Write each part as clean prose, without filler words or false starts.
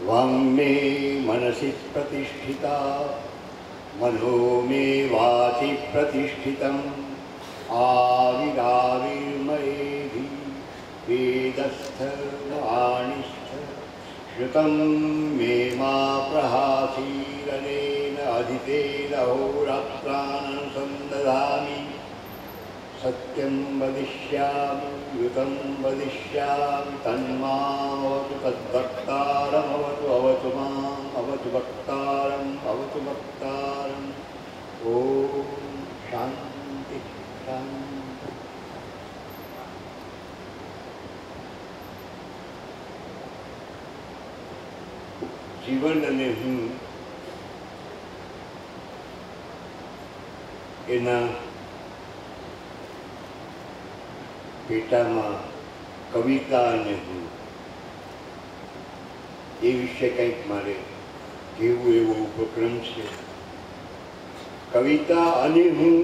वाङ्मे मनसि प्रतिष्ठिता मनो मे वाचि प्रतिष्ठितम् आविराविर्मयेधि वेदस्थवाणिष्ठ श्रुतं मे मा प्रहासीरनेन अधितेन अहोरात्राननुसन्दधामि सत्यं वदिष्यामि युतं वदिष्यामि तन्मामवतु तद्भक्तारमवतु अवतु माम् अवतु भक्तारम् अवतु भक्तारम्। ॐ शान्ति शान्ति। जीवन અને હું એના પેટામાં કવિતા અને હું એ વિશે કંઈક મારે કહેવું એવો ઉપક્રમ છે. કવિતા અને હું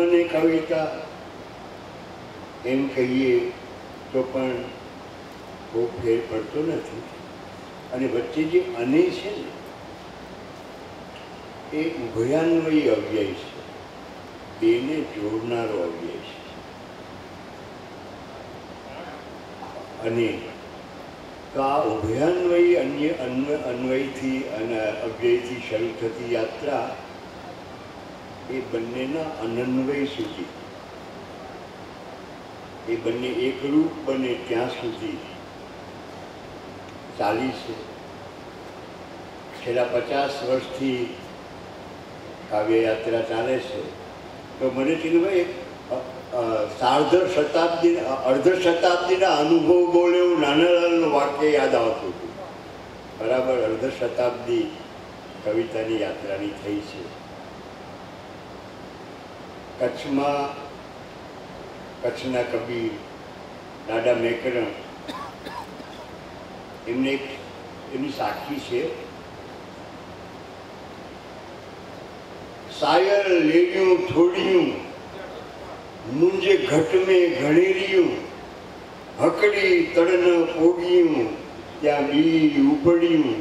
અને કવિતા એમ કહીએ તો પણ બહુ ફેર પડતો નથી. અને વચ્ચે જે અને છે ને એ ઉભયાન્વયી અવ્યય છે, બેને જોડનારો અવ્યય છે. અને તો આ ઉભયાન્વયી અન્વયથી અને અવ્યયથી શરૂ થતી યાત્રા એ બંનેના અનન્વય સુધી, એ બંને એકરૂપ બને ત્યાં સુધી ચાલી છે. છેલ્લા 50 વર્ષથી કાવ્યયાત્રા ચાલે છે. તો મને ચિંતભાઈ અર્ધ શતાબ્દીના અનુભવ બોલે એવું નાનાલાલનું વાક્ય યાદ આવતું હતું. બરાબર અર્ધ શતાબ્દી કવિતાની યાત્રાની થઈ છે. કચ્છના કબીર દાદા મેકરણ એમની સાખી છે. સાયર લેડ્યું થોડ્યું મુંજે ઘટ મેં ઘણેર્યું હકડી તડન પોગ્યું ત્યાં બી ઉપડ્યું.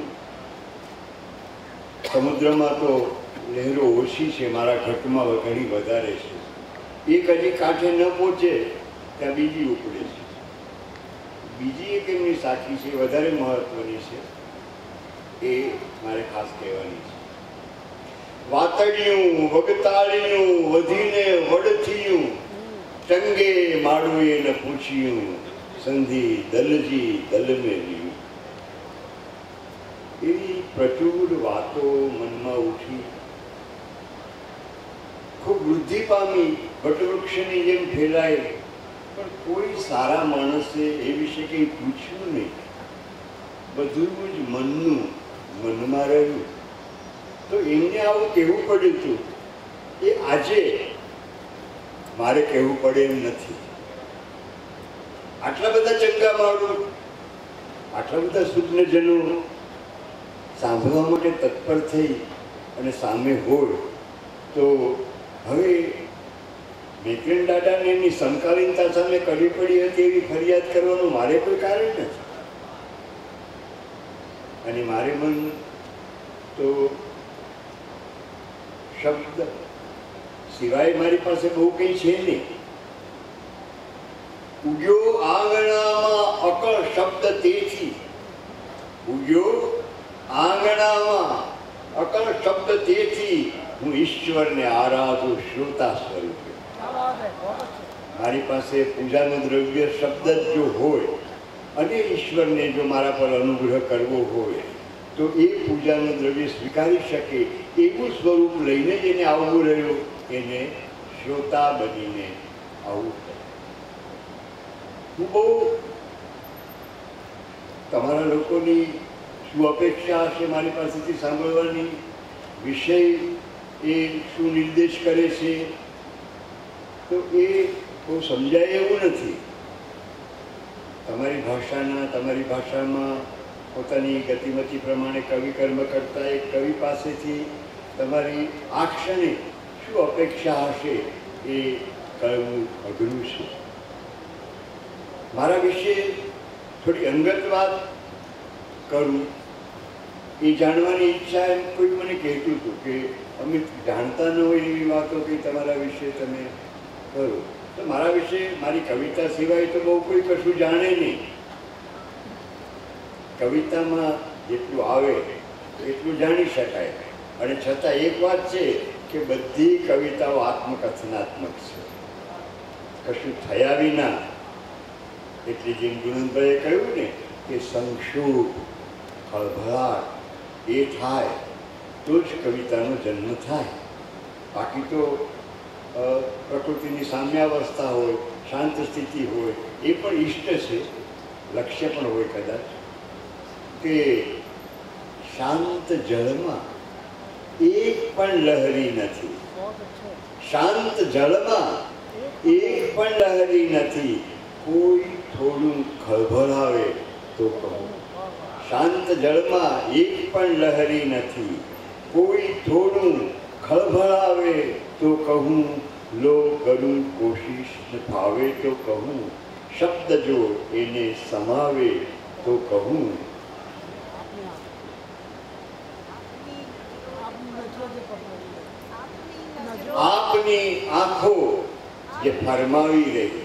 સમુદ્રમાં તો લહેરો ઓછી છે, મારા ઘટમાં ઘણી વધારે છે. એક હજી કાંઠે ન પહોંચે ત્યાં બીજી ઉપડે છે. બીજી એક એમની સાખી છે, વધારે મહત્વની છે, એ મારે ખાસ કહેવાની છે. વાતડિયું વગતાળિયું વધીને વડથિયું ટંગે માડુએ ન પૂછ્યું સંધિ દલજી દલમેલ્યું. એવી પ્રચુર વાતો મનમાં ઉઠી, ખૂબ વૃદ્ધિ પામી, વટવૃક્ષની જેમ ફેલાય, પણ કોઈ સારા માણસે એ વિશે કંઈ પૂછ્યું નહીં. બધું જ મનમાં રહ્યું. તો એમને આવું કહેવું પડ્યું હતું એ આજે મારે કહેવું પડે એમ નથી. આટલા બધા ચંગા માળું, આટલા બધા સુજ્ઞજનો સાંભળવા માટે તત્પર થઈ અને સામે હોય તો હવે મેકરણ દાદાને એમની સમકાલીનતા સામે કરવી પડી હતી એવી ફરિયાદ કરવાનું મારે કોઈ કારણ નથી. અને મારે મન તો શબ્દ સિવાય મારી પાસે બહુ કંઈ છે નહીં. ઉગ્યો આંગણામાં અકળ શબ્દ તેથી, ઉગ્યો આંગણામાં અકળ શબ્દ તેથી હું ઈશ્વરને આરાધું શ્રોતા સ્વરૂપે. મારી પાસે પૂજાનું દ્રવ્ય શબ્દ જ જો હોય અને ઈશ્વરને જો મારા પર અનુગ્રહ કરવો હોય તો એ પૂજાનું દ્રવ્ય સ્વીકારી શકે એવું સ્વરૂપ લઈને જ એને આવવું રહ્યું, એને શ્રોતા બનીને આવવું. હું બહુ તમારા લોકોની શું અપેક્ષા હશે મારી પાસેથી સાંભળવાની, વિષય એ શું નિર્દેશ કરે છે, તો એ બહુ સમજાય એવું નથી. તમારી ભાષામાં પોતાની ગતિમતી પ્રમાણે કવિ કર્મ કરતા એક કવિ પાસેથી તમારી આ ક્ષણે શું અપેક્ષા હશે એ કહેવું અઘરું છે. મારા વિશે થોડી અંગત વાત કરું એ જાણવાની ઈચ્છા. એમ કોઈ મને કહેતું હતું કે અમે જાણતા ન હોય એવી વાતો કે તમારા વિશે તમે કરો. તો મારા વિશે મારી કવિતા સિવાય તો બહુ કોઈ કશું જાણે નહીં. કવિતામાં જેટલું આવે એટલું જાણી શકાય. અને છતાં એક વાત છે કે બધી કવિતાઓ આત્મકથનાત્મક છે, કશું થયા વિના. એટલે જેમ ગુણવંતભાઈએ કહ્યું ને કે સંક્ષોભ, ખળભળાટ એ થાય તો જ કવિતાનો જન્મ થાય. બાકી તો પ્રકૃતિની સામ્યાવસ્થા હોય, શાંત સ્થિતિ હોય, એ પણ ઈષ્ટ છે, લક્ષ્ય પણ હોય કદાચ. કે શાંત જળમાં એક પણ લહેરી નથી, શાંત જળમાં એક પણ લહેરી નથી, કોઈ થોડું ખળભળાવે તો કહું. શાંત જળમાં એક પણ લહેરી નથી, કોઈ થોડું ખળભળાવે તો કહું. લો કરું કોશિશ ન ફાવે તો કહું, શબ્દ જો એને સમાવે તો કહું. આપની આંખો જે ફરમાવી રહી,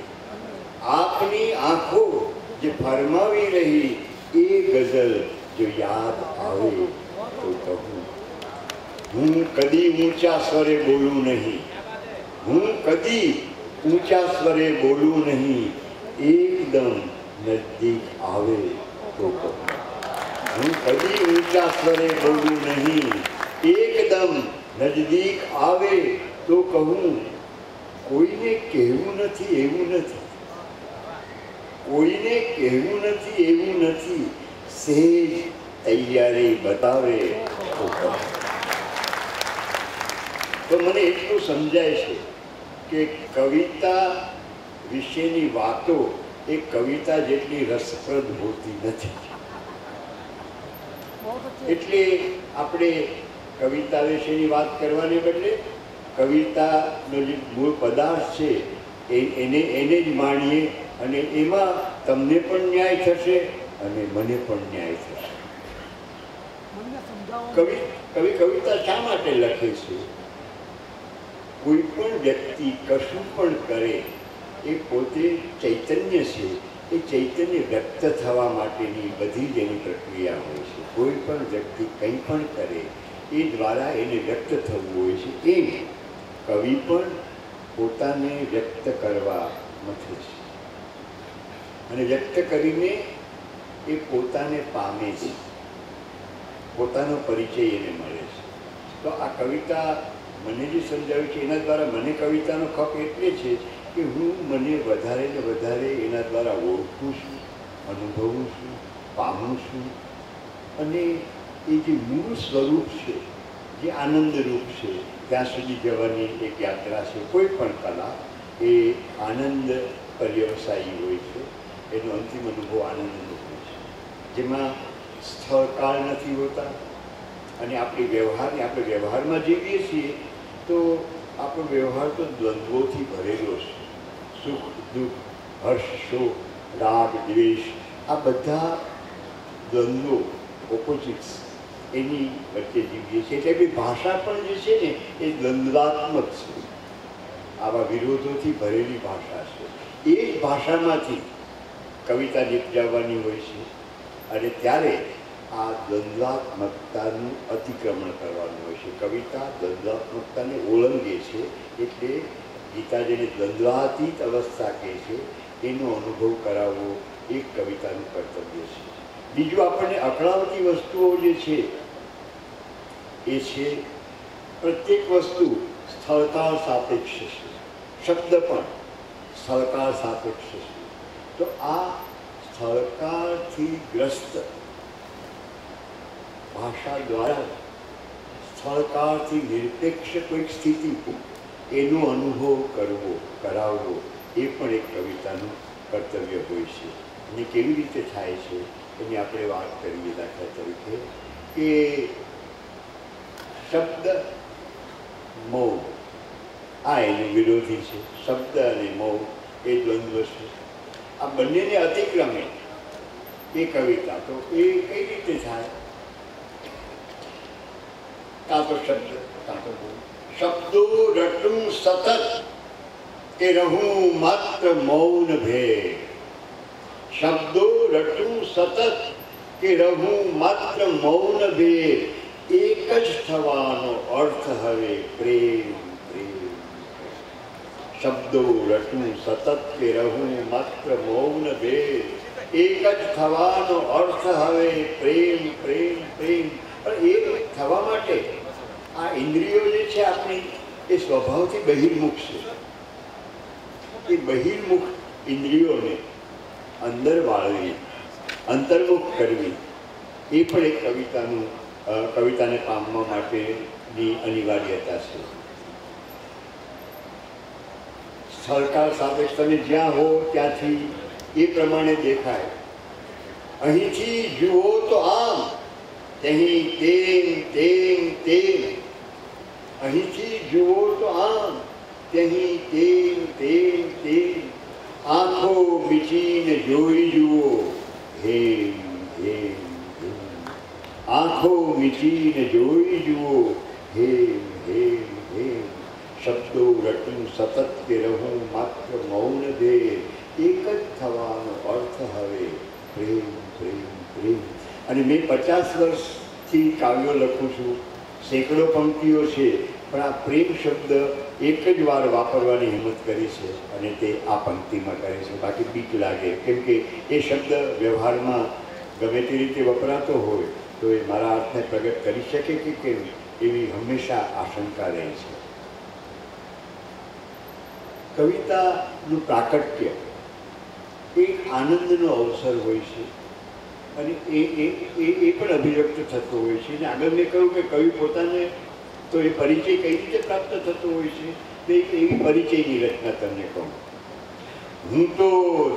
આપની આંખો જે ફરમાવી રહી, એ ગઝલ જો યાદ આવે તો કહું. હું કદી ઊંચા સ્વરે બોલું નહીં, હું કદી ઊંચા સ્વરે બોલું નહીં, એકદમ નજદીક આવે તો કહું. હું કદી ઊંચા સ્વરે બોલું નહીં, એકદમ નજદીક આવે તો કહું. કોઈને કહેવું નથી એવું નથી, કોઈને કહેવું નથી એવું નથી, સહેજ તૈયારી બતાવે તો કહું. તો મને એટલું સમજાય છે કે કવિતા વિશેની વાતો એ કવિતા જેટલી રસપ્રદ હોતી નથી. એટલે આપણે કવિતા વિશેની વાત કરવાને બદલે કવિતાનો જે મૂળ પદાર્થ છે એને જ માણીએ, અને એમાં તમને પણ ન્યાય થશે અને મને પણ ન્યાય થશે. કવિ કવિતા શા માટે લખે છે? કોઈ પણ વ્યક્તિ કશું પણ કરે એ પોતે ચૈતન્ય છે, એ ચૈતન્ય વ્યક્ત થવા માટેની બધી જ એની પ્રક્રિયા હોય છે. કોઈ પણ વ્યક્તિ કંઈ પણ કરે એ દ્વારા એને વ્યક્ત થવું હોય છે. એમ કવિ પણ પોતાને વ્યક્ત કરવા મથે છે, અને વ્યક્ત કરીને એ પોતાને પામે છે, પોતાનો પરિચય એને મળે છે. તો આ કવિતા મને જે સમજાવ્યું છે એના દ્વારા મને કવિતાનો ખપ એટલે છે કે હું મને વધારે ને વધારે એના દ્વારા ઓળખું છું, અનુભવું છું, પામું છું. અને એ જે મૂળ સ્વરૂપ છે, જે આનંદરૂપ છે, ત્યાં સુધી જવાની એક યાત્રા છે. કોઈ પણ કલા એ આનંદ પર્યવસાયી હોય છે, એનો અંતિમ અનુભવ આનંદનો હોય છે, જેમાં સ્થળ કાળ નથી હોતા. અને આપણે વ્યવહારમાં જીવીએ છીએ તો આપણો વ્યવહાર તો દ્વંદ્વોથી ભરેલો છે. સુખ દુઃખ, હર્ષ શોક, રાગ દ્વેષ, આ બધા દ્વંદ્વો, ઓપોઝિટ્સ એની વચ્ચે જીવીએ છીએ. એટલે બી ભાષા પણ જે છે ને એ દ્વંદ્વાત્મક છે, આવા વિરોધોથી ભરેલી ભાષા છે. એ જ ભાષામાંથી કવિતા નિપજાવવાની હોય છે, અને ત્યારે આ દ્વંદ્વાત્મકતાનું અતિક્રમણ કરવાનું હોય છે. કવિતા દ્વંદ્વાત્મકતાને ઓળંગે છે, એટલે ગીતા જેને દ્વંદ્વાતીત અવસ્થા કહે છે એનો અનુભવ કરાવવો એક કવિતાનું કર્તવ્ય છે. બીજું, આપણને અકળાવતી વસ્તુઓ જે છે એ છે પ્રત્યેક વસ્તુ સ્થળકાળ સાપેક્ષ છે, શબ્દ પણ સ્થળકાળ સાપેક્ષ છે. તો આ સ્થળકાળથી ગ્રસ્ત ભાષા દ્વારા સ્થળકાળથી નિરપેક્ષ કોઈક સ્થિતિ એનો અનુભવ કરવો, કરાવવો, એ પણ એક કવિતાનું કર્તવ્ય હોય છે. અને કેવી રીતે થાય છે એની આપણે વાત કરીએ. દાખલા તરીકે કે શબ્દ મૌન, આ એનું વિરોધી છે. શબ્દ અને મૌન એ દ્વંદ્વ છે. આ બંનેને અતિક્રમે એ કવિતા તો એ કઈ રીતે થાય? કાં તો શબ્દ, કાં તો બોલ. શબ્દો રટું સતત કે રહું માત્ર મૌન ભેર. શબ્દો રટું સતત કે રહું માત્ર મૌન ભેર. એક જ થવાનો અર્થ હવે પ્રેમ પ્રેમ. શબ્દો રટું સતત કે રહું માત્ર મૌન ભેર. એક જ થવાનો અર્થ હવે પ્રેમ પ્રેમ પ્રેમ. પણ એ થવા માટે આ ઇન્દ્રિયો જે છે આપણી એ સ્વભાવથી બહિર્મુખ છે. એ બહિર્મુખ ઇન્દ્રિયોને અંદર વાળવી, અંતર્મુખ કરવી, એ પણ એક કવિતાને પામવા માટેની અનિવાર્યતા છે. સરકાર સાથે તમે જ્યાં હો ત્યાંથી એ પ્રમાણે દેખાય. અહીંથી જુઓ તો આમ, તેહી તેમ તેમ તેમ. અહીંથી જુઓ તો આમ, તેહી તેમ તેમ તેમ. આંખો મીચીને જોઈ જુઓ, હેમ હેમ હેમ. આંખો મીચીને જોઈ જુઓ, હેમ હેમ હેમ. શબ્દો રટું સતત કે રહું માત્ર મૌન ભેર. એક જ થવાનો અર્થ હવે પ્રેમ પ્રેમ પ્રેમ. અને મેં 50 વર્ષથી કાવ્યો લખું છું, સેંકડો પંક્તિઓ છે, પણ આ પ્રેમ શબ્દ એક જ વાર વાપરવાની હિંમત કરી છે અને તે આ પંક્તિમાં કરે છે. બાકી બીક લાગે, કેમ કે એ શબ્દ વ્યવહારમાં ગમે તે રીતે વપરાતો હોય તો એ મારા અર્થને પ્રગટ કરી શકે કે કેમ, એવી હંમેશા આશંકા રહે છે. કવિતાનું પ્રાકટ્ય એક આનંદનો અવસર હોય છે અને એ પણ અભિવ્યક્ત થતો હોય છે. અને આગળ મેં કહ્યું કે કવિ પોતાને તો એ પરિચય કઈ રીતે પ્રાપ્ત થતો હોય છે, તો એવી પરિચયની રચના તમને કહું. હું તો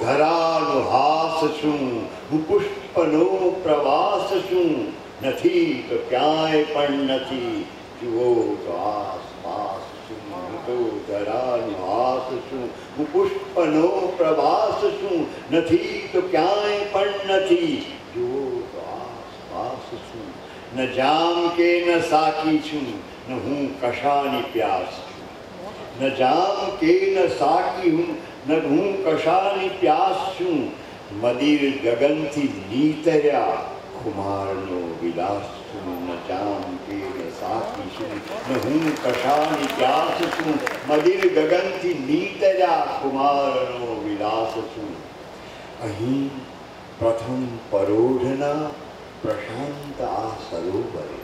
ધરાનો હાસ છું, હું પુષ્પનો પ્રવાસ છું, નથી તો ક્યાંય પણ નથી, જુઓ તો આસપાસ છું. હું તો ધરાનો હાસ છું, હું પુષ્પનો પ્રવાસ છું, નથી તો ક્યાંય પણ નથી, જુઓ તો આસપાસ છું. ન જામ કે ન સાકી છું, ન હું કશાની પ્યાસ છું. ન જામ કે ન સાકી હું, ન હું કશાની પ્યાસ છું. મદિર ગગનથી નીતર્યા ખુમારનો વિલાસ છું. ન જામ કે ન સાકી છું, ન હું કશાની પ્યાસ છું. મદિર ગગનથી નીતર્યા ખુમારનો વિલાસ છું. અહીં પ્રથમ પરોઢના પ્રશાંત આ સરોવરે.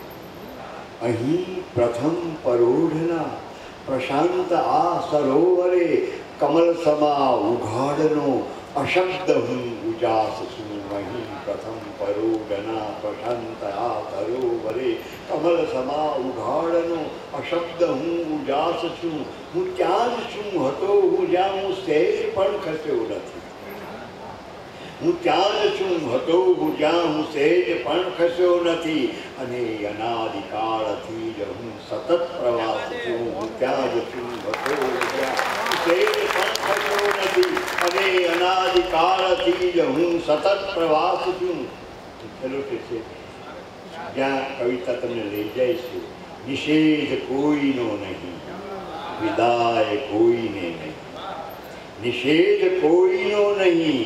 અહીં પ્રથમ પરોઢના પ્રશાંત આ સરોવરે. કમલ સમા ઉઘાડનો અશબ્દ હું ઉજાસ છું. અહીં પ્રથમ પરોઢના પ્રશાંત આ સરોવરે. કમલ સમા ઉઘાડનો અશબ્દ હું ઉજાસ છું. હું ત્યાં જ છું હતો હું જ્યાં હું સહેજ પણ ખસ્યો નથી. હું ત્યાં જ છું હતો હું જ્યાં હું સહેજ પણ ખસ્યો નથી. અને અનાદિકાળથી જ હું સતત પ્રવાસ છું. હું ત્યાં જ છું હતો જ્યાં સહેજ પણ ખસ્યો નથી. અને અનાદિકાળથી જ હું સતત પ્રવાસ છું. ચલો કે છે જ્યાં કવિતા તમને લઈ જાય છે. નિષેધ કોઈનો નહીં, વિદાય કોઈને નહીં. નિષેધ કોઈનો નહીં,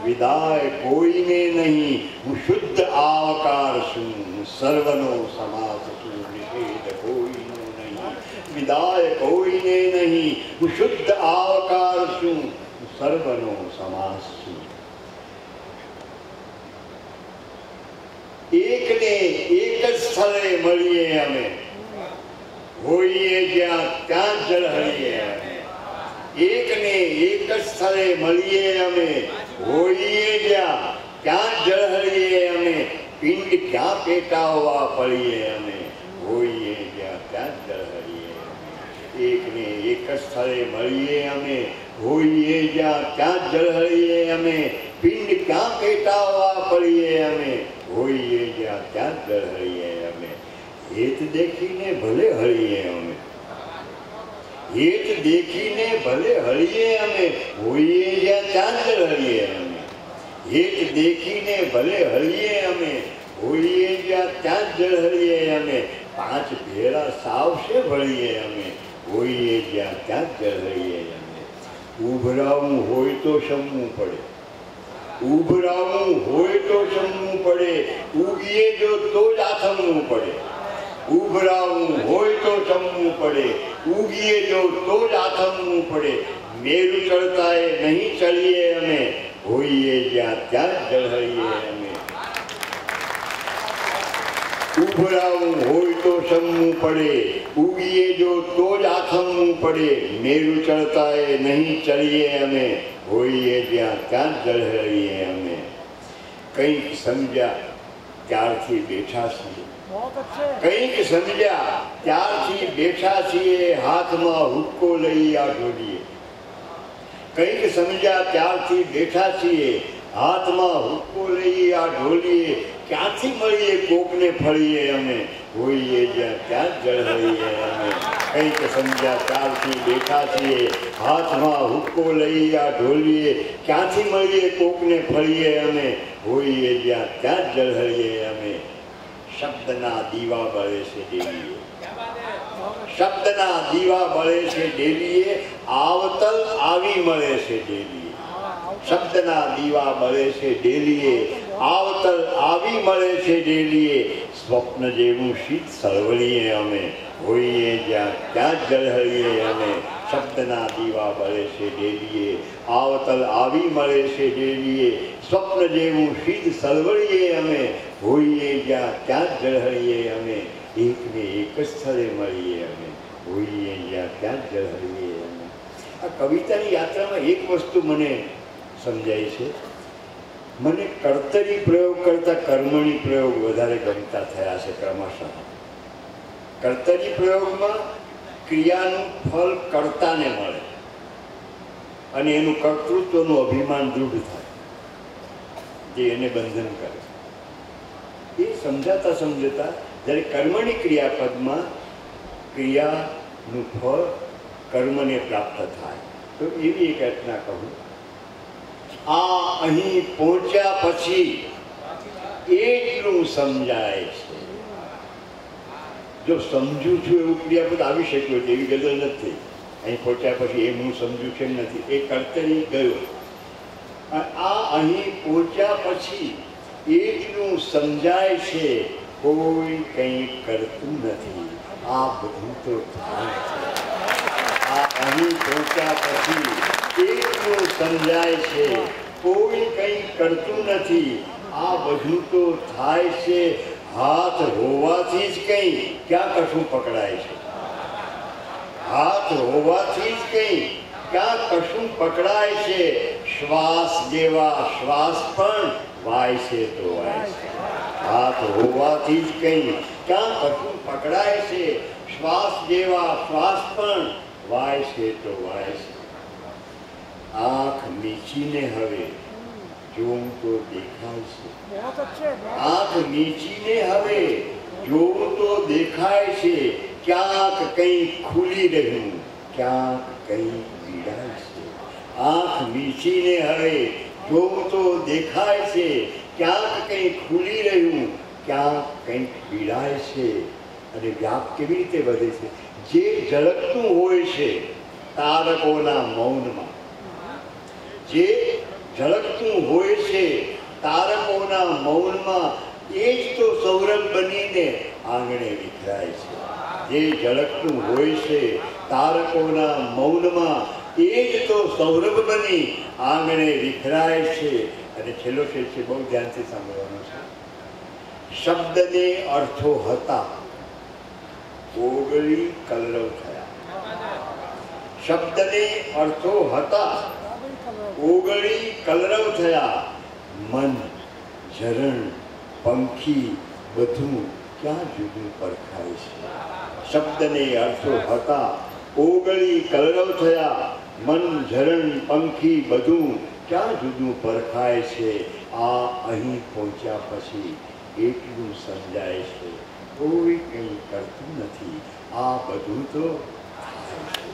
વિદાય કોઈને નહીં. હું શુદ્ધ આવકાર છું, હું સર્વનો સમાસ છું. નિષેધ કોઈનો નહીં, વિદાય કોઈને નહીં. હું શુદ્ધ આવકાર છું, હું સર્વનો સમાસ છું. એકને એક જ સ્થળે મળીએ અમે, હોઈએ જ્યાં ત્યાં ઝળહળીએ અમે. એકને એક જ સ્થળે મળીએ અમે, હોઈએ જ્યાં ત્યાં ઝળહળીએ અમે. પિંડ ક્યાં પેટાવવા પડીએ અમે, હોઈએ જ્યાં ત્યાં ઝળહળીએ અમે. એકને એક જ સ્થળે મળીએ અમે, હોઈએ જ્યાં ત્યાં ઝળહળીએ અમે. પિંડ ક્યાં પેટાવવા પડીએ અમે, હોઈએ જ્યાં ત્યાં ઝળહળીએ અમે. હેત દેખીને ભલે હળીએ અમે, હેત દેખીને ભલે હળીએ અમે. હોઈએ જ્યાં ત્યાં ઝળહળીએ અમે. હેત દેખીને ભલે હળીએ અમે, હોઈએ જ્યાં ત્યાં જ ઝળહળીએ અમે, પાંચ ભેળા સાવશે ભળીએ અમે, હોઈએ જ્યાં ત્યાં જ ઝળહળીએ અમે. ઉભરાવું હોય તો શમવું પડે, ઉભરાવું હોય તો શમવું પડે, ઉગીએ જો તો જ આથમવું પડે. ઉભરાવું હોય તો શમવું પડે, ઉગીએ જો તો જ આથમવું પડે. મેરુ ચડતા એ નહીં ચડીએ અમે, હોઈએ જ્યાં ત્યાં જ ઝળહળીએ અમે. ઉભરાવું હોય તો શમવું પડે, ઉગીએ જો તો જ આથમવું પડે. મેરુ ચડતા એ નહીં ચડીએ અમે, હોઈએ જ્યાં ત્યાં જ ઝળહળીએ અમે. કંઈક સમજ્યા ત્યારથી બેઠા છીએ, કંઈક સમજ્યા ત્યારથી બેઠા છીએ, હાથમાં હુક્કો લઈ આ ઢોલીએ. કંઈક સમજ્યા ત્યારથી બેઠા છીએ, હાથમાં હુક્કો લઈ આ ઢોલીએ. ક્યાંથી મળીએ કોકને ફળીએ અમે, હોઈએ જ્યાં ત્યાં જ ઝળહળીએ અમે. કંઈક સમજ્યા ત્યારથી બેઠા છીએ, હાથમાં હુક્કો લઈ આ ઢોલીએ. ક્યાંથી મળીએ કોકને ફળીએ અમે, હોઈએ જ્યાં ત્યાં જ ઝળહળીએ અમે. શબ્દના દીવા બળે છે ડેલીએ, શબ્દના દીવા બળે છે ડેલીએ, આવતલ આવી મળે છે ડેલીએ. શબ્દના દીવા બળે છે ડેલીએ, આવતલ આવી મળે છે ડેલીએ. સ્વપ્ન જેવું શીત સળવળીએ અમે, હોઈએ જ્યાં ત્યાં જ ઝળહળીએ અમે. શબ્દના દીવા બળે છે ડેલીએ, આવતલ આવી મળે છે ડેલીએ. સ્વપ્ન જેવું શીત સળવળીએ અમે, હોઈએ જ્યાં ત્યાં જ ઝળહળીએ અમે. એકને એક જ સ્થળે મળીએ અમે, હોઈએ જ્યાં ત્યાં જ ઝળહળીએ અમે. આ કવિતાની યાત્રામાં એક વસ્તુ મને સમજાય છે. મને કર્તરી પ્રયોગ કરતાં કર્મણી પ્રયોગ વધારે ગમતા થયા છે ક્રમશઃ. કર્તરી પ્રયોગમાં ક્રિયાનું ફળ કર્તાને મળે અને એનું કર્તૃત્વનું અભિમાન દૃઢ થાય, જે એને બંધન કરે. એ સમજાતા સમજતા જ્યારે કર્મણી ક્રિયાપદમાં ક્રિયાનું ફળ કર્મને પ્રાપ્ત થાય, તો એવી એક ઘટના કહું. આ અહીં પહોંચ્યા પછી એટલું સમજાય છે. જો સમજુ છું એવું ક્રિયાપદ આવી શક્યું છે, એવી ગઝલ નથી. અહીં પહોંચ્યા પછી એમ હું સમજુ છે નથી, એ કર્તરી ગયો. આ અહીં પહોંચ્યા પછી એટલું સમજાય છે, કોઈ કંઈ કરતું નથી, આ બધું તો થાય છે. આ અહીં પહોંચ્યા પછી એટલું સમજાય છે, કોઈ કંઈ કરતું નથી, આ બધું તો થાય છે. હાથ હોવાથી જ કંઈ ક્યાં કશું પકડાય છે, હાથ હોવાથી જ કંઈ ક્યાં કશું પકડાય છે. શ્વાસ જેવા શ્વાસ પણ વાય છે તો વાય છે. હાથ હોવાથી જ કંઈ ક્યાં કશું પકડાય છે. શ્વાસ જેવા શ્વાસ પણ વાય છે તો વાય છે. આંખ મીચીને હવે જોઉં તો દેખાય છે, આંખ મીચીને હવે જોઉં તો દેખાય છે. ક્યાંક કંઈ ખુલી રહ્યું, ક્યાંક કંઈ પીડાય છે. આંખ મીચીને હવે જોઉં તો દેખાય છે, ક્યાંક કંઈ ખુલી રહ્યું, ક્યાંક કંઈક પીડાય છે. અને વ્યાપ કેવી રીતે વધે છે? જે ઝળકતું હોય છે તારકોના મૌનમાં, જે ઝળકતું હોય છે તારકોના મૌનમાં, એ જ તો સૌરભ બનીને આંગણે વિખરાય છે. જે ઝળકતું હોય છે તારકોના મૌનમાં, એ જ તો સૌરભ બની આંગણે વિખરાય છે. અને છેલ્લો શેર છે, બહુ ધ્યાનથી સાંભળવાનો છે. શબ્દને અર્થો હતા, ઓગળી કલરવ થયા. શબ્દને અર્થો હતા, ઓગળી કલરવ થયા. મન, ઝરણ, પંખી બધું ક્યાં જુદું પરખાય છે. શબ્દને અર્થો હતા, ઓગળી કલરવ થયા. મન, ઝરણ, પંખી બધું ક્યાં જુદું પરખાય છે. આ અહીં પહોંચ્યા પછી એટલું સમજાય છે, કોઈ કંઈ કરતું નથી, આ બધું તો થાય છે.